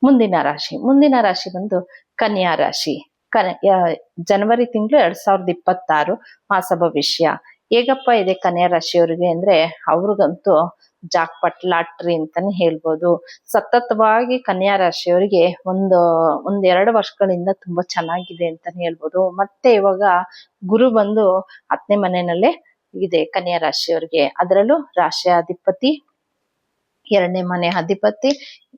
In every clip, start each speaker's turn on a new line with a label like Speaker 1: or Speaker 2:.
Speaker 1: ಮುಂದಿನ ರಾಶಿ ಬಂದು ಕನ್ಯಾ ರಾಶಿ. ಜನವರಿ ತಿಂಗಳು 2026 ಮಾಸ ಭವಿಷ್ಯ ಹೇಗಪ್ಪ ಇದೆ ಕನ್ಯಾ ರಾಶಿಯವರಿಗೆ ಅಂದ್ರೆ ಅವ್ರಿಗಂತೂ ಜಾಕ್ಪಾಟ್ ಲಾಟ್ರಿ ಅಂತಾನೆ ಹೇಳ್ಬೋದು. ಸತತವಾಗಿ ಕನ್ಯಾ ರಾಶಿಯವರಿಗೆ ಒಂದೆರಡು ವರ್ಷಗಳಿಂದ ತುಂಬಾ ಚೆನ್ನಾಗಿದೆ ಅಂತಾನೆ ಹೇಳ್ಬೋದು. ಮತ್ತೆ ಇವಾಗ ಗುರು ಬಂದು 10ನೇ ಮನೆಯಲ್ಲೇ ಇದೆ ಕನ್ಯಾ ರಾಶಿಯವರಿಗೆ. ಅದರಲ್ಲೂ ರಾಶಿ ಅಧಿಪತಿ, 2ನೇ ಮನೆ ಅಧಿಪತಿ,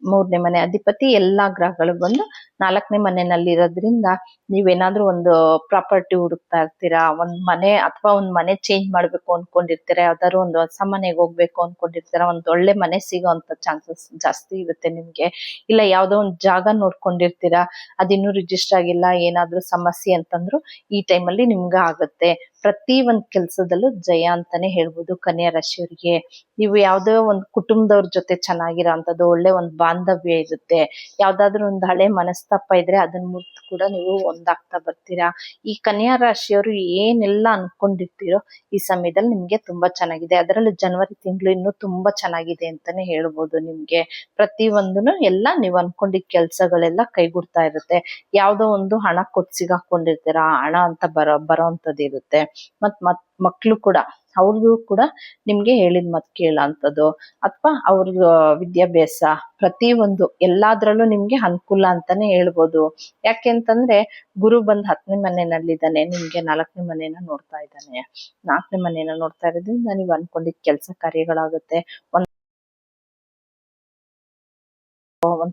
Speaker 1: 3ನೇ ಮನೆ ಅಧಿಪತಿ ಎಲ್ಲಾ ಗ್ರಹಗಳು ಬಂದು 4ನೇ ಮನೆಯಲ್ಲಿ ಇರೋದ್ರಿಂದ ನೀವೇನಾದ್ರೂ ಒಂದು ಪ್ರಾಪರ್ಟಿ ಹುಡುಕ್ತಾ ಇರ್ತೀರಾ, ಒಂದ್ ಮನೆ ಅಥವಾ ಒಂದ್ ಮನೆ ಚೇಂಜ್ ಮಾಡ್ಬೇಕು ಅನ್ಕೊಂಡಿರ್ತೀರಾ, ಯಾವ್ದಾದ್ರು ಒಂದು ಹೊಸ ಮನೆಗೆ ಹೋಗ್ಬೇಕು ಅನ್ಕೊಂಡಿರ್ತೀರಾ, ಒಂದ್ ಒಳ್ಳೆ ಮನೆ ಸಿಗೋಂತ ಚಾನ್ಸಸ್ ಜಾಸ್ತಿ ಇರುತ್ತೆ ನಿಮ್ಗೆ. ಇಲ್ಲ ಯಾವ್ದೋ ಒಂದ್ ಜಾಗ ನೋಡ್ಕೊಂಡಿರ್ತೀರಾ, ಅದಿನ್ನೂ ರಿಜಿಸ್ಟರ್ ಆಗಿಲ್ಲ, ಏನಾದ್ರೂ ಸಮಸ್ಯೆ ಅಂತಂದ್ರು ಈ ಟೈಮಲ್ಲಿ ನಿಮ್ಗೆ ಆಗುತ್ತೆ. ಪ್ರತಿ ಒಂದ್ ಕೆಲ್ಸದಲ್ಲೂ ಜಯ ಅಂತಾನೆ ಹೇಳ್ಬೋದು ಕನ್ಯಾ ರಾಶಿಯವರಿಗೆ. ನೀವು ಯಾವ್ದೋ ಒಂದ್ ಕುಟುಂಬದವ್ರ ಜೊತೆ ಚೆನ್ನಾಗಿರೋ ಅಂತದ್ದು ಒಳ್ಳೆ ಒಂದ್ ಬಾಂಧವ್ಯ ಇರುತ್ತೆ. ಯಾವ್ದಾದ್ರು ಒಂದು ಹಳೆ ಮನಸ್ತಾಪ ಇದ್ರೆ ಅದನ್ನ ಮುರಿದು ಕೂಡ ನೀವು ಒಂದಾಗ್ತಾ ಬರ್ತೀರಾ. ಈ ಕನ್ಯಾ ರಾಶಿಯವರು ಏನೆಲ್ಲ ಅನ್ಕೊಂಡಿರ್ತೀರೋ ಈ ಸಮಯದಲ್ಲಿ ನಿಮ್ಗೆ ತುಂಬಾ ಚೆನ್ನಾಗಿದೆ. ಅದರಲ್ಲೂ ಜನವರಿ ತಿಂಗಳು ಇನ್ನೂ ತುಂಬಾ ಚೆನ್ನಾಗಿದೆ ಅಂತಾನೆ ಹೇಳ್ಬೋದು. ನಿಮ್ಗೆ ಪ್ರತಿ ಒಂದನು ಎಲ್ಲ ನೀವು ಅನ್ಕೊಂಡಿದ್ ಕೆಲ್ಸಗಳೆಲ್ಲ ಕೈಗೂಡ್ತಾ ಇರುತ್ತೆ. ಯಾವ್ದೋ ಒಂದು ಹಣ ಕೊಟ್ಟು ಸಿಗಾಕೊಂಡಿರ್ತೀರಾ, ಹಣ ಅಂತ ಬರೋಂಥದ್ದು ಇರುತ್ತೆ. ಮಕ್ಳು ಕೂಡ ಅವ್ರಿಗೂ ಕೂಡ ನಿಮ್ಗೆ ಹೇಳಿದ ಮತ್ ಕೇಳೋಂಥದ್ದು ಅಥವಾ ಅವ್ರ ವಿದ್ಯಾಭ್ಯಾಸ ಪ್ರತಿ ಒಂದು ಎಲ್ಲಾದ್ರಲ್ಲೂ ನಿಮ್ಗೆ ಅನುಕೂಲ ಅಂತಾನೆ ಹೇಳ್ಬೋದು. ಯಾಕೆಂತಂದ್ರೆ ಗುರು ಬಂದ್ 10ನೇ ಮನೆಯಲ್ಲಿದ್ದಾನೆ, ನಿಮ್ಗೆ 4ನೇ ಮನೆಯನ್ನ ನೋಡ್ತಾ ಇದ್ದಾನೆ. 4ನೇ ಮನೆಯನ್ನ ನೋಡ್ತಾ ಇರೋದ್ರಿಂದ ನೀವು ಅನ್ಕೊಂಡಿದ್ ಕೆಲಸ ಕಾರ್ಯಗಳಾಗುತ್ತೆ.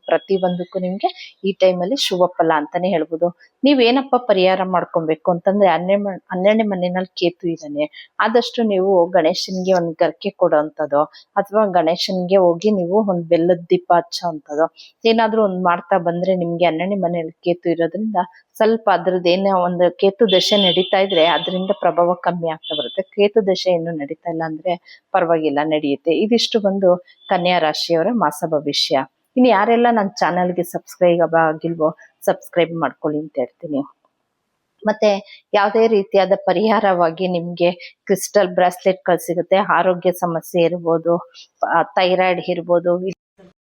Speaker 1: ಪ್ರತಿ ಒಂದಕ್ಕೂ ನಿಮ್ಗೆ ಈ ಟೈಮಲ್ಲಿ ಶುಭ ಫಲ ಅಂತಾನೆ ಹೇಳ್ಬೋದು. ನೀವೇನಪ್ಪ ಪರಿಹಾರ ಮಾಡ್ಕೊಬೇಕು ಅಂತಂದ್ರೆ 12ನೇ ಮನೆಯಲ್ಲಿ ಕೇತು ಇದ್ದಾನೆ. ಆದಷ್ಟು ನೀವು ಗಣೇಶನ್ಗೆ ಒಂದ್ ಗರ್ಕೆ ಕೊಡೋಂಥದ್ದು ಅಥವಾ ಗಣೇಶನ್ಗೆ ಹೋಗಿ ನೀವು ಒಂದ್ ಬೆಲ್ಲದ ದೀಪ ಹಚ್ಚೋ ಅಂಥದ್ದು ಏನಾದ್ರೂ ಒಂದ್ ಮಾಡ್ತಾ ಬಂದ್ರೆ ನಿಮ್ಗೆ 12ನೇ ಮನೆಯಲ್ಲಿ ಕೇತು ಇರೋದ್ರಿಂದ ಸ್ವಲ್ಪ ಅದ್ರದ್ದು ಏನೋ ಒಂದು ಕೇತು ದಶೆ ನಡೀತಾ ಇದ್ರೆ ಅದರಿಂದ ಪ್ರಭಾವ ಕಮ್ಮಿ ಆಗ್ತಾ ಬರುತ್ತೆ. ಕೇತು ದಶೆ ಏನು ನಡೀತಾ ಇಲ್ಲ ಅಂದ್ರೆ ಪರವಾಗಿಲ್ಲ, ನಡೆಯುತ್ತೆ. ಇದಿಷ್ಟು ಬಂದು ಕನ್ಯಾ ರಾಶಿಯವರ ಮಾಸ ಭವಿಷ್ಯ. ಇನ್ನು ಯಾರೆಲ್ಲ ನನ್ನ ಚಾನಲ್ಗೆ ಸಬ್ಸ್ಕ್ರೈಬ್ ಆಗಿಲ್ವೋ ಸಬ್ಸ್ಕ್ರೈಬ್ ಮಾಡ್ಕೊಳ್ಳಿ ಅಂತ ಹೇಳ್ತೀನಿ. ಮತ್ತೆ ಯಾವುದೇ ರೀತಿಯಾದ ಪರಿಹಾರವಾಗಿ ನಿಮ್ಗೆ ಕ್ರಿಸ್ಟಲ್ ಬ್ರಾಸ್ಲೆಟ್ಗಳು ಸಿಗುತ್ತೆ. ಆರೋಗ್ಯ ಸಮಸ್ಯೆ ಇರ್ಬೋದು, ಥೈರಾಯ್ಡ್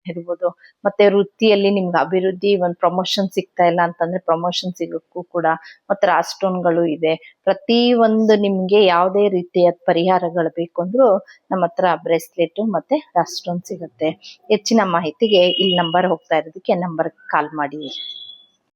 Speaker 1: ಇರ್ಬೋದು, ಮತ್ತೆ ವೃತ್ತಿಯಲ್ಲಿ ನಿಮ್ಗೆ ಅಭಿವೃದ್ಧಿ ಒಂದ್ ಪ್ರಮೋಷನ್ ಸಿಗ್ತಾ ಇಲ್ಲ ಅಂತಂದ್ರೆ ಪ್ರಮೋಷನ್ ಸಿಗೋಕ್ಕೂ ಕೂಡ ಮತ್ತೆ ರಾಜ್ ಸ್ಟೋನ್ಗಳು ಇದೆ. ಪ್ರತಿ ಒಂದು ನಿಮ್ಗೆ ಯಾವುದೇ ರೀತಿಯ ಪರಿಹಾರಗಳು ಬೇಕು ಅಂದ್ರೂ ನಮ್ಮ ಹತ್ರ ಬ್ರೇಸ್ಲೆಟ್ ಮತ್ತೆ ರಾಜ್ ಸ್ಟೋನ್ ಸಿಗುತ್ತೆ. ಹೆಚ್ಚಿನ ಮಾಹಿತಿಗೆ ಇಲ್ಲಿ ನಂಬರ್ ಹೋಗ್ತಾ ಇರೋದಕ್ಕೆ ನಂಬರ್ ಕಾಲ್ ಮಾಡಿ.